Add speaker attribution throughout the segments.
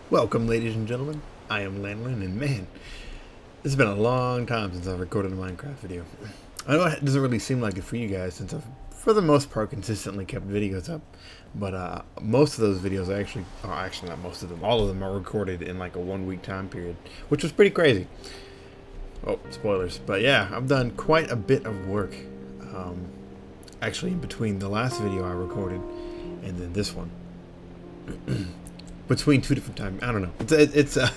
Speaker 1: Welcome, ladies and gentlemen. I am Lanolin, and man, it's been a long time since I've recorded a Minecraft video. I know it doesn't really seem like it for you guys, since I've, for the most part, consistently kept videos up. But most of those videos actually not most of them, all of them are recorded in like a 1 week time period, which was pretty crazy. Oh, spoilers. But yeah, I've done quite a bit of work. Actually, in between the last video I recorded and then this one. Between two different times. I don't know. It's a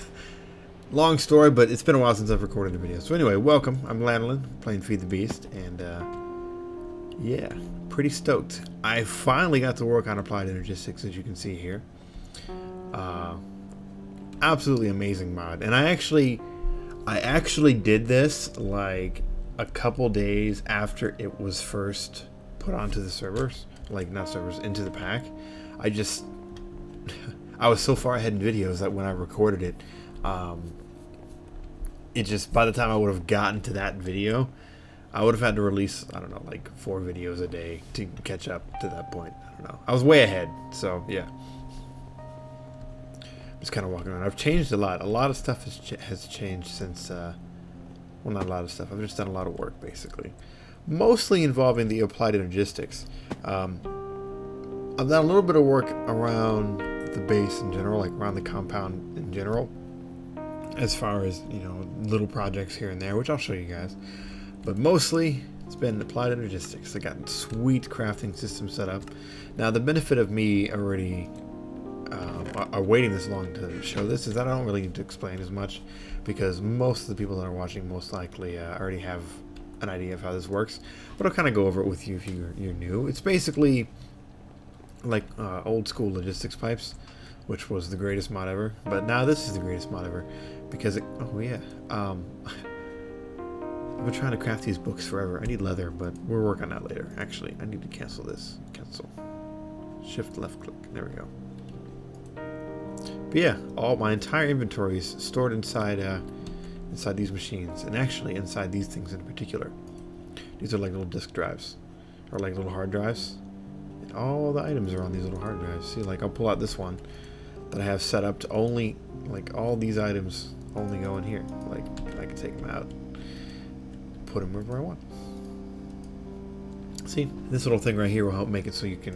Speaker 1: long story, but it's been a while since I've recorded a video. So anyway, welcome. I'm Lanolin, playing Feed the Beast, and yeah, pretty stoked. I finally got to work on Applied Energistics, as you can see here. Absolutely amazing mod, and I actually did this like a couple days after it was first put onto the servers, like not servers, into the pack. I was so far ahead in videos that when I recorded it, it just, by the time I would have gotten to that video, I would have had to release, I don't know, like 4 videos a day to catch up to that point. I don't know. I was way ahead, so yeah. Just kind of walking around. I've changed a lot. A lot of stuff has changed since, well, not a lot of stuff. I've just done a lot of work, basically. Mostly involving the Applied Energistics. I've done a little bit of work around the base in general, like around the compound in general, as far as, you know, little projects here and there, which I'll show you guys. But mostly it's been Applied Energistics. I got a sweet crafting system set up. Now the benefit of me already waiting this long to show this is that I don't really need to explain as much, because most of the people that are watching most likely already have an idea of how this works. But I'll kind of go over it with you if you're new. It's basically like old school logistics pipes, which was the greatest mod ever, but now this is the greatest mod ever because it, oh yeah, I've been trying to craft these books forever. I need leather, but we'll work on that later. Actually, I need to cancel this. Cancel. Shift left click. There we go. But yeah, all my entire inventory is stored inside inside these machines, and actually inside these things in particular. These are like little disk drives, or like little hard drives. All the items are on these little hard drives. See, like I'll pull out this one that I have set up to only, like all these items only go in here. Like I can take them out, put them wherever I want. See, this little thing right here will help make it so you can,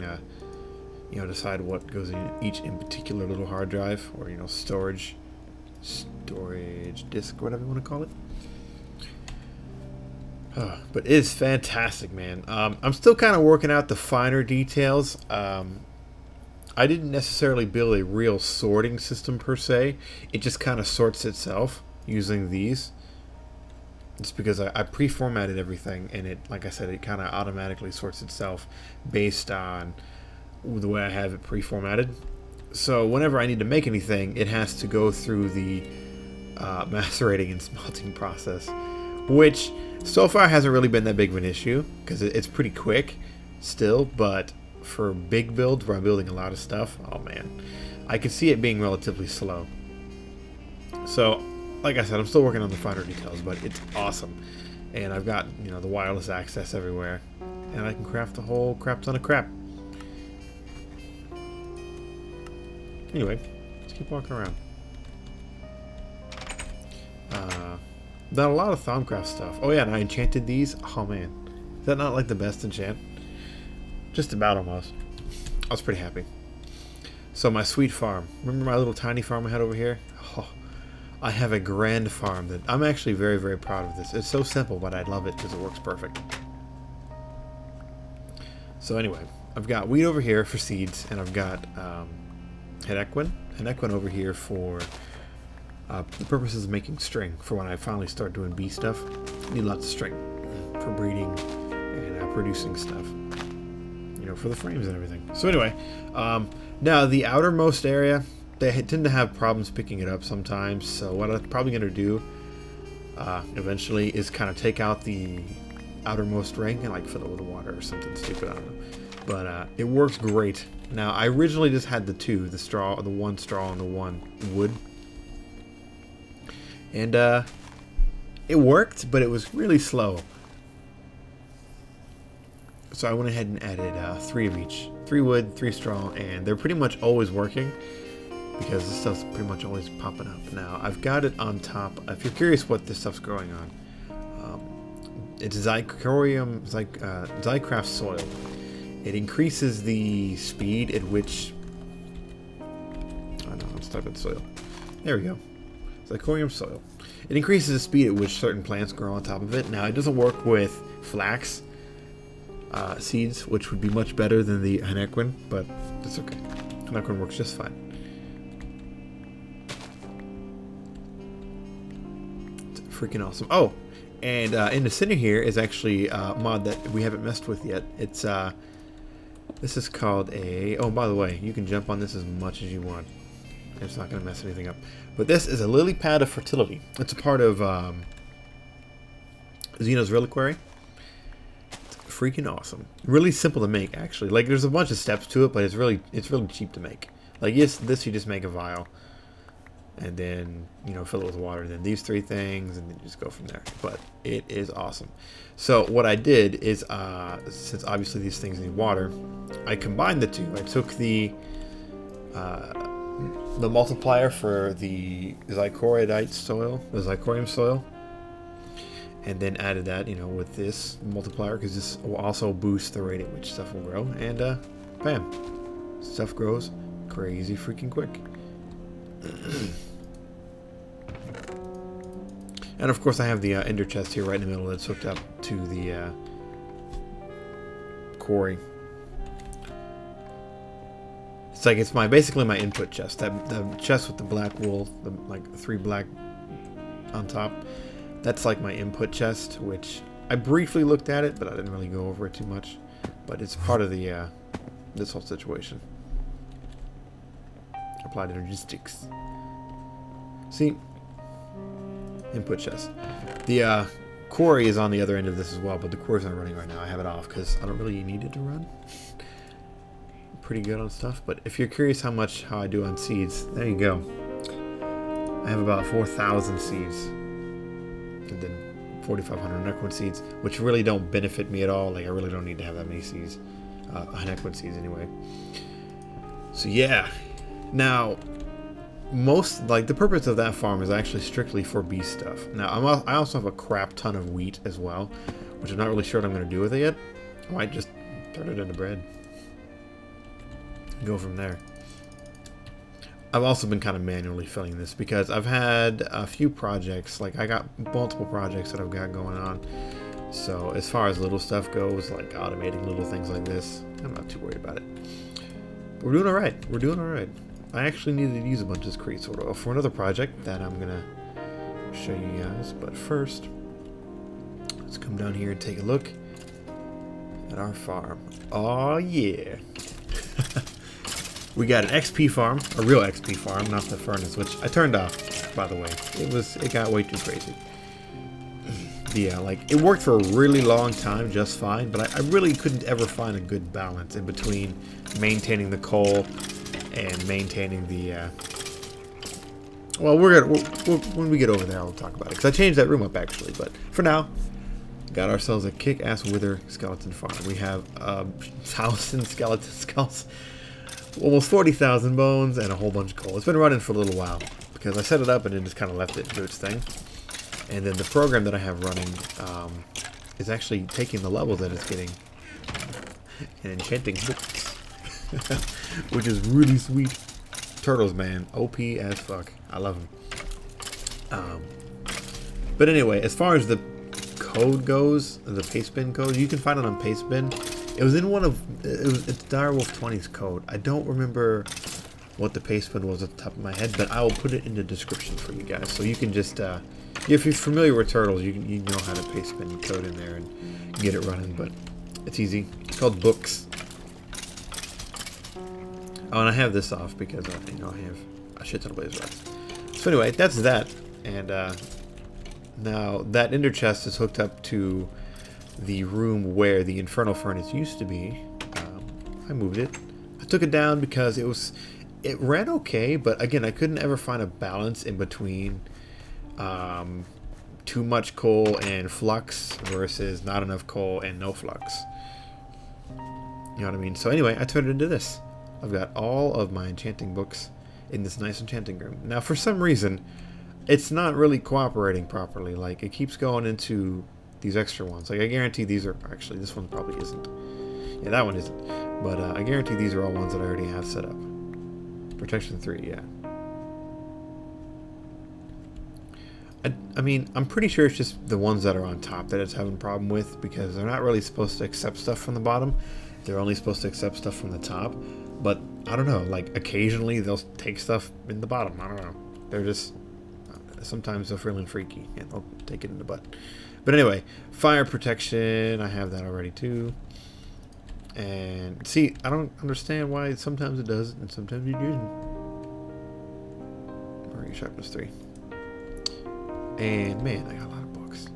Speaker 1: you know, decide what goes in each in particular little hard drive, or, you know, storage disk, whatever you want to call it. But it is fantastic, man. I'm still kind of working out the finer details. I didn't necessarily build a real sorting system per se. It just kind of sorts itself using these. Just because I pre-formatted everything, and it, like I said, it kind of automatically sorts itself based on the way I have it pre-formatted. So whenever I need to make anything, it has to go through the macerating and smelting process, which so far hasn't really been that big of an issue because it's pretty quick still, but for big builds where I'm building a lot of stuff, oh man, I can see it being relatively slow. So like I said, I'm still working on the finer details, but it's awesome. And I've got, you know, the wireless access everywhere, and I can craft a whole crap ton of crap. Anyway, let's keep walking around. Done a lot of Thaumcraft stuff. Oh yeah, and I enchanted these. Oh man, is that not like the best enchant? Just about, almost. I was pretty happy. So my sweet farm. Remember my little tiny farm I had over here? Oh, I have a grand farm that I'm actually very, very proud of this. It's so simple, but I love it because it works perfect. So anyway, I've got wheat over here for seeds, and I've got Henequin over here for the purposes of making string for when I finally start doing bee stuff. I need lots of string for breeding and producing stuff, you know, for the frames and everything. So anyway, now the outermost area, they tend to have problems picking it up sometimes. So what I'm probably going to do eventually is kind of take out the outermost ring and like fill it with water or something stupid. I don't know, but it works great. Now I originally just had the one straw and the one wood. And it worked, but it was really slow. So I went ahead and added 3 of each. 3 wood, 3 straw, and they're pretty much always working. because this stuff's pretty much always popping up. Now, I've got it on top. If you're curious what this stuff's growing on, it's Zycraft soil. It increases the speed at which... Oh no, I'm stuck with soil. There we go. Zycorium soil. It increases the speed at which certain plants grow on top of it. Now, it doesn't work with flax seeds, which would be much better than the Henequin, but that's okay. Henequin works just fine. It's freaking awesome. Oh, and in the center here is actually a mod that we haven't messed with yet. It's this is called a... Oh, by the way, you can jump on this as much as you want. It's not going to mess anything up. But this is a lily pad of fertility. It's a part of Xeno's Reliquary. It's freaking awesome. Really simple to make, actually. Like, there's a bunch of steps to it, but it's really cheap to make. Like, yes, this you just make a vial, and then, you know, fill it with water, and then these three things, and then just go from there. But it is awesome. So what I did is, since obviously these things need water, I combined the two. I took the multiplier for the Zycorium soil, and then added that, you know, with this multiplier, because this will also boost the rate at which stuff will grow, and bam, stuff grows crazy freaking quick. And of course I have the ender chest here right in the middle that's hooked up to the quarry. It's like it's basically my input chest. The chest with the black wool, like 3 black on top. That's like my input chest, which I briefly looked at it, but I didn't really go over it too much. But it's part of the this whole situation. Applied Energistics. See, input chest. The quarry is on the other end of this as well, but the quarry's not running right now. I have it off because I don't really need it to run. Pretty good on stuff, but if you're curious how I do on seeds, there you go. I have about 4,000 seeds, and then 4,500 Henequin seeds, which really don't benefit me at all. Like, I really don't need to have that many seeds, Henequin seeds anyway. So yeah, now the purpose of that farm is actually strictly for bee stuff. Now I also have a crap ton of wheat as well, which I'm not really sure what I'm going to do with it yet. I might just turn it into bread. Go from there. I've also been kind of manually filling this because I've had a few projects. Like, I got multiple projects that I've got going on. So as far as little stuff goes, like automating little things like this, I'm not too worried about it. But we're doing all right. We're doing all right. I actually needed to use a bunch of this creosote oil for another project that I'm gonna show you guys. But first, let's come down here and take a look at our farm. Oh yeah. We got an XP farm, a real XP farm, not the furnace, which I turned off, by the way. It got way too crazy. Yeah, like, it worked for a really long time just fine, but I really couldn't ever find a good balance in between maintaining the coal and maintaining the, well, when we get over there, I'll talk about it, because I changed that room up, actually, but for now, got ourselves a kick-ass wither skeleton farm. We have 1,000 skeleton skulls, almost 40,000 bones, and a whole bunch of coal. It's been running for a little while because I set it up and then just kind of left it do its thing. And then the program that I have running is actually taking the levels that it's getting and enchanting books, which is really sweet. Turtles, man, OP as fuck. I love them. But anyway, as far as the code goes, the Pastebin code, you can find it on Pastebin. It was in it's Direwolf 20's code. I don't remember what the Pastebin was at the top of my head, but I will put it in the description for you guys. So you can just, if you're familiar with turtles, you know how to Pastebin code in there and get it running, but it's easy. It's called books. Oh, and I have this off because, you know, I have a shit ton of blaze rods. So anyway, that's that. And now that ender chest is hooked up to the room where the infernal furnace used to be. I moved it. I took it down because it ran okay, but again, I couldn't ever find a balance in between too much coal and flux versus not enough coal and no flux. You know what I mean? So anyway, I turned it into this. I've got all of my enchanting books in this nice enchanting room. Now, for some reason, it's not really cooperating properly. Like, it keeps going into these extra ones. Like, I guarantee these are... Actually, this one probably isn't. Yeah, that one isn't. But I guarantee these are all ones that I already have set up. Protection 3, yeah. I mean, I'm pretty sure it's just the ones that are on top that it's having a problem with, because they're not really supposed to accept stuff from the bottom. They're only supposed to accept stuff from the top. But, I don't know, like, occasionally they'll take stuff in the bottom. I don't know. They're just... Sometimes they're feeling freaky, and they'll take it in the butt. But anyway, fire protection, I have that already too. And, see, I don't understand why sometimes it does, and sometimes it doesn't. Marine sharpness 3. And man, I got a lot of books.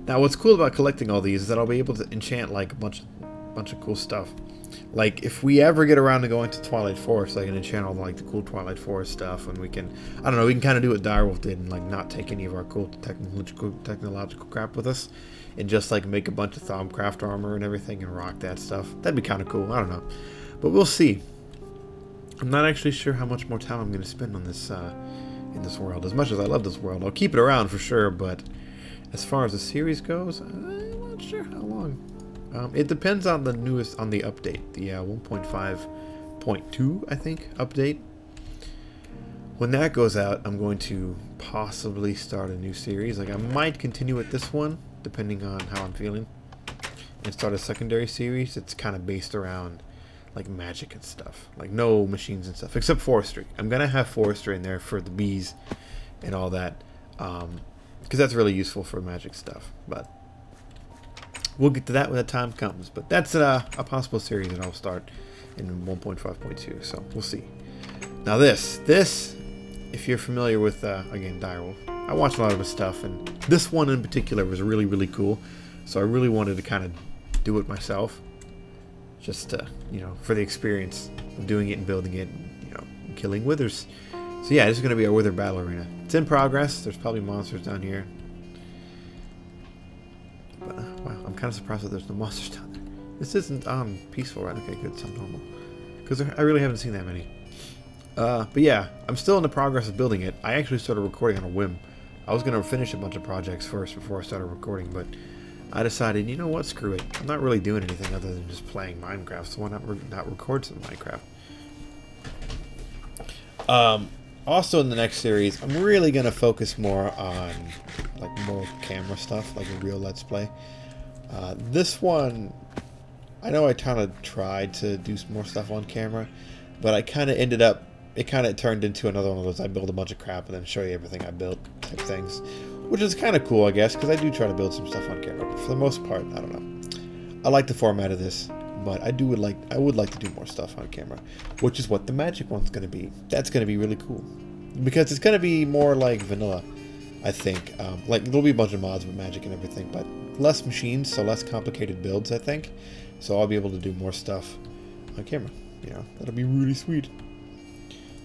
Speaker 1: Now, what's cool about collecting all these is that I'll be able to enchant like a bunch of cool stuff. Like if we ever get around to going to Twilight Forest, I can enchant all like the cool Twilight Forest stuff, and we can, I don't know, we can kind of do what Direwolf did and like not take any of our cool technological crap with us, and just like make a bunch of Thaumcraft armor and everything and rock that stuff. That'd be kind of cool. I don't know, but we'll see. I'm not actually sure how much more time I'm going to spend on this. In this world. As much as I love this world, I'll keep it around for sure, but as far as the series goes, I'm not sure how long. It depends on the newest, on the update, the 1.5.2, I think, update. When that goes out, I'm going to possibly start a new series. Like, I might continue with this one, depending on how I'm feeling, and start a secondary series. It's kind of based around like magic and stuff, like no machines and stuff, except forestry. I'm gonna have forestry in there for the bees and all that, because that's really useful for magic stuff. But we'll get to that when the time comes. But that's a possible series that I'll start in 1.5.2. So we'll see. Now this, if you're familiar with again Direwolf, I watched a lot of his stuff, and this one in particular was really, really cool. So I really wanted to kind of do it myself. Just, you know, for the experience of doing it and building it, and, you know, killing withers. So yeah, this is going to be our wither battle arena. It's in progress. There's probably monsters down here. But, wow, I'm kind of surprised that there's no monsters down there. This isn't peaceful, right? Okay, good, it's normal. Because I really haven't seen that many. But yeah, I'm still in the progress of building it. I actually started recording on a whim. I was going to finish a bunch of projects first before I started recording, but I decided, you know what, screw it. I'm not really doing anything other than just playing Minecraft, so why not record some Minecraft? Also in the next series, I'm really going to focus more on like more camera stuff, like a real Let's Play. This one, I know I kind of tried to do some more stuff on camera, but I kind of ended up, it kind of turned into another one of those I build a bunch of crap and then show you everything I built type things. Which is kind of cool, I guess, because I do try to build some stuff on camera. But for the most part, I don't know. I like the format of this, but I would like to do more stuff on camera, which is what the magic one's going to be. That's going to be really cool, because it's going to be more like vanilla, I think. Like there'll be a bunch of mods with magic and everything, but less machines, so less complicated builds, I think. So I'll be able to do more stuff on camera. You know, that'll be really sweet.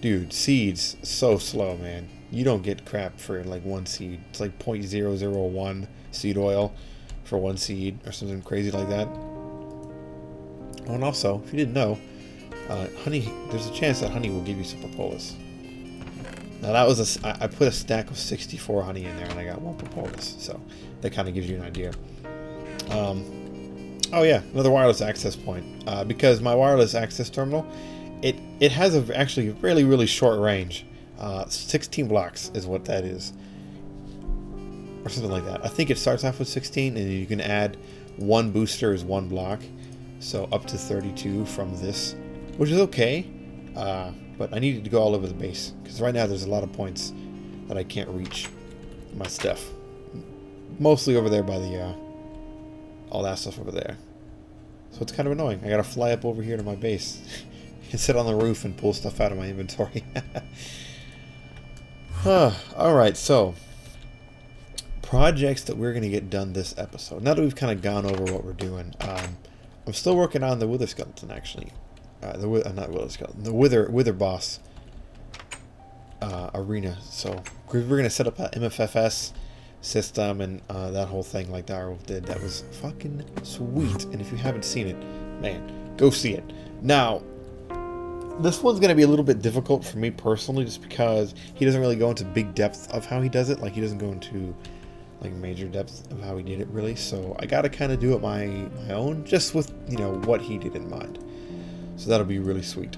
Speaker 1: Dude, seeds so slow, man. You don't get crap for like one seed. It's like 0.001 seed oil for one seed or something crazy like that. Oh, and also, if you didn't know, honey, there's a chance that honey will give you some propolis. Now that was I put a stack of 64 honey in there and I got one propolis, so that kind of gives you an idea. Oh yeah, another wireless access point. Because my wireless access terminal, it has actually really, really short range. 16 blocks is what that is, or something like that. I think it starts off with 16, and you can add one booster is one block, so up to 32 from this, which is okay. But I needed to go all over the base because right now there's a lot of points that I can't reach my stuff. Mostly over there by the all that stuff over there. So it's kind of annoying. I gotta fly up over here to my base and sit on the roof and pull stuff out of my inventory. Alright, so projects that we're going to get done this episode. Now that we've kind of gone over what we're doing, I'm still working on the Wither Skeleton, actually. Not Wither Skeleton, the Wither Boss arena. So we're going to set up a MFFS system and that whole thing like Direwolf did. That was fucking sweet. And if you haven't seen it, man, go see it. Now, This one's going to be a little bit difficult for me personally, just because he doesn't really go into big depth of how he does it. Like, he doesn't go into like major depth of how he did it, really. So I got to kind of do it my own, just with, you know, what he did in mind. So that'll be really sweet.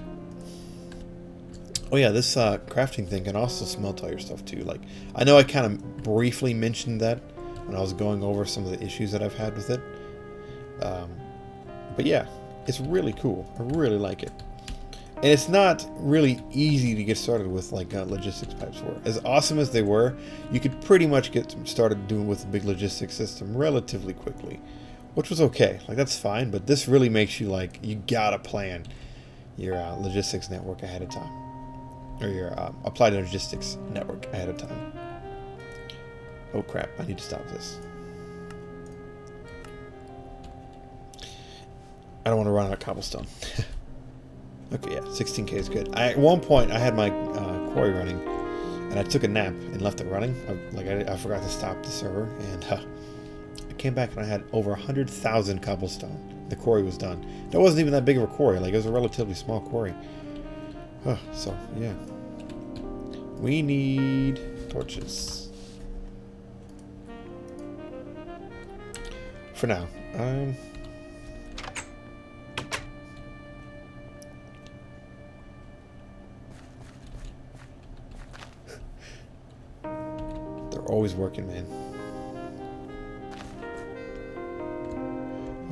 Speaker 1: Oh yeah, this crafting thing can also smelt all your stuff too. Like, I know I kind of briefly mentioned that when I was going over some of the issues that I've had with it. But yeah, it's really cool. I really like it. And it's not really easy to get started with, like logistics pipes were. As awesome as they were, you could pretty much get started doing with a big logistics system relatively quickly, which was okay. Like, that's fine, but this really makes you, like, you gotta plan your logistics network ahead of time, or your applied energistics network ahead of time. Oh crap! I need to stop this. I don't want to run out of cobblestone. Okay, yeah, 16k is good. At one point, I had my quarry running, and I took a nap and left it running. I forgot to stop the server, and I came back and I had over 100,000 cobblestone. The quarry was done. That wasn't even that big of a quarry. Like, it was a relatively small quarry. So yeah, we need torches for now. Always working, man.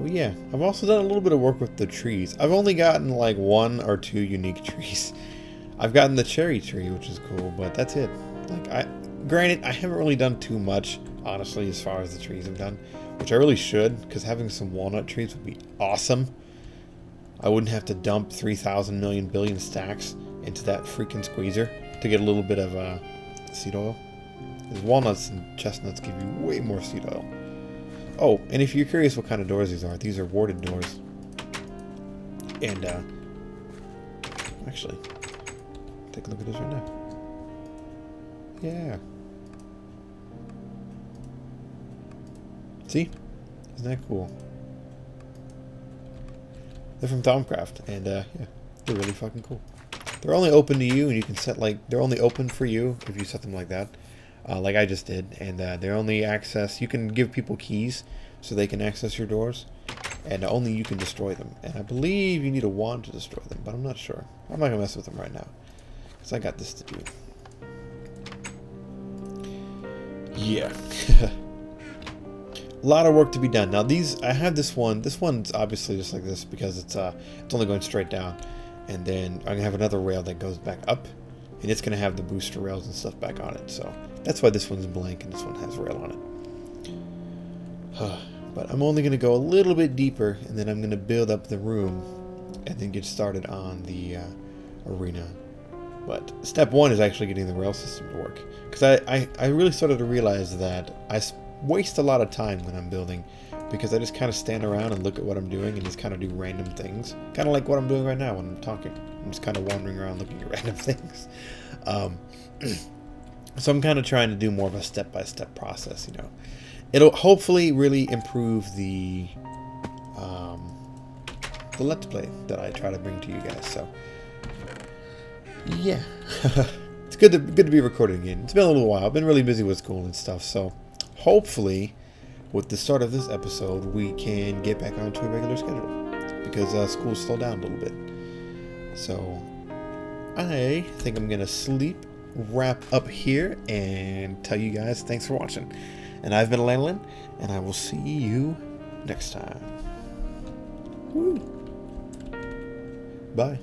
Speaker 1: Oh yeah, I've also done a little bit of work with the trees. I've only gotten like 1 or 2 unique trees. I've gotten the cherry tree, which is cool, but that's it. Like, granted, I haven't really done too much, honestly, as far as the trees I've done, which I really should, because having some walnut trees would be awesome. I wouldn't have to dump 3,000 million billion stacks into that freaking squeezer to get a little bit of seed oil. Because walnuts and chestnuts give you way more seed oil. Oh, and if you're curious what kind of doors these are warded doors. And, actually, take a look at this right now. Yeah. See? Isn't that cool? They're from Thaumcraft, and, yeah, they're really fucking cool. They're only open to you, and you can set, like, they're only open for you if you set them like that. Like I just did, and they're only access. You can give people keys so they can access your doors, and only you can destroy them. And I believe you need a wand to destroy them, but I'm not sure. I'm not gonna mess with them right now because I got this to do. Yeah, a lot of work to be done. Now I have this one. This one's obviously just like this because it's only going straight down, and then I'm gonna have another rail that goes back up, and it's gonna have the booster rails and stuff back on it. So that's why this one's blank and this one has rail on it. But I'm only going to go a little bit deeper, and then I'm going to build up the room and then get started on the arena. But step 1 is actually getting the rail system to work. Because I really started to realize that I waste a lot of time when I'm building, because I just kind of stand around and look at what I'm doing and just kind of do random things. Kind of like what I'm doing right now when I'm talking. I'm just kind of wandering around looking at random things. So I'm kind of trying to do more of a step-by-step process, you know. It'll hopefully really improve the Let's Play that I try to bring to you guys. So, yeah. It's good to be recording again. It's been a little while. I've been really busy with school and stuff. So, hopefully, with the start of this episode, we can get back onto a regular schedule. Because school's slowed down a little bit. So, I think I'm going to sleep, wrap up here, and tell you guys thanks for watching. And I've been Lanolin, and I will see you next time. Woo. Bye.